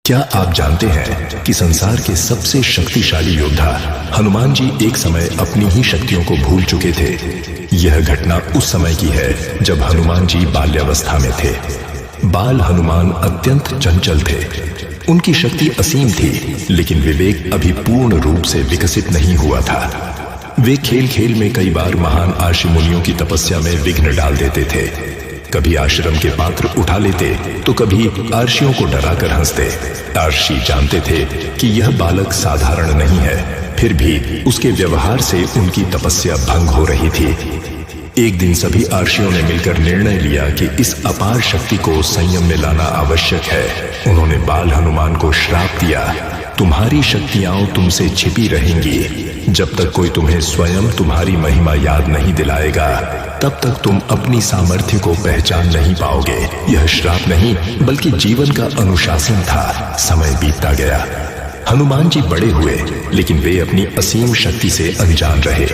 क्या आप जानते हैं कि संसार के सबसे शक्तिशाली योद्धा हनुमान जी एक समय अपनी ही शक्तियों को भूल चुके थे। यह घटना उस समय की है जब हनुमान जी बाल्यावस्था में थे। बाल हनुमान अत्यंत चंचल थे। उनकी शक्ति असीम थी, लेकिन विवेक अभी पूर्ण रूप से विकसित नहीं हुआ था। वे खेल खेल में कई बार महान आर्षि मुनियों की तपस्या में विघ्न डाल देते थे। कभी आश्रम के पात्र उठा लेते तो कभी आर्षियों को डराकर हंसते। आर्षि जानते थे कि यह बालक साधारण नहीं है, फिर भी उसके व्यवहार से उनकी तपस्या भंग हो रही थी। एक दिन सभी आर्षियों ने मिलकर निर्णय लिया कि इस अपार शक्ति को संयम में लाना आवश्यक है। उन्होंने बाल हनुमान को श्राप दिया, तुम्हारी शक्तियां तुमसे छिपी रहेंगी। जब तक कोई तुम्हें स्वयं तुम्हारी महिमा याद नहीं दिलाएगा, तब तक तुम अपनी सामर्थ्य को पहचान नहीं पाओगे। यह श्राप नहीं बल्कि जीवन का अनुशासन था। समय बीतता गया। हनुमान जी बड़े हुए, लेकिन वे अपनी असीम शक्ति से अनजान रहे।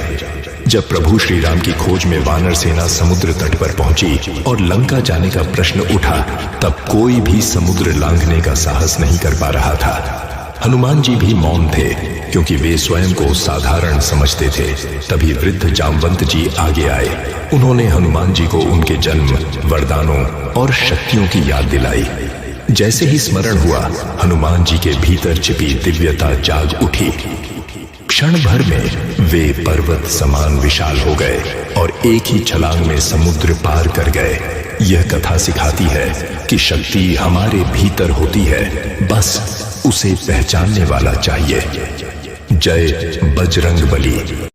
जब प्रभु श्री राम की खोज में वानर सेना समुद्र तट पर पहुंची और लंका जाने का प्रश्न उठा, तब कोई भी समुद्र लांघने का साहस नहीं कर पा रहा था। हनुमान जी भी मौन थे, क्योंकि वे स्वयं को साधारण समझते थे। तभी वृद्ध जामवंत जी आगे आए। उन्होंने हनुमान जी को उनके जन्म, वरदानों और शक्तियों की याद दिलाई। जैसे ही स्मरण हुआ, हनुमान जी के भीतर छिपी दिव्यता जाग उठी। क्षण भर में वे पर्वत समान विशाल हो गए और एक ही छलांग में समुद्र पार कर गए। यह कथा सिखाती है कि शक्ति हमारे भीतर होती है, बस उसे पहचानने वाला चाहिए। जय बजरंगबली।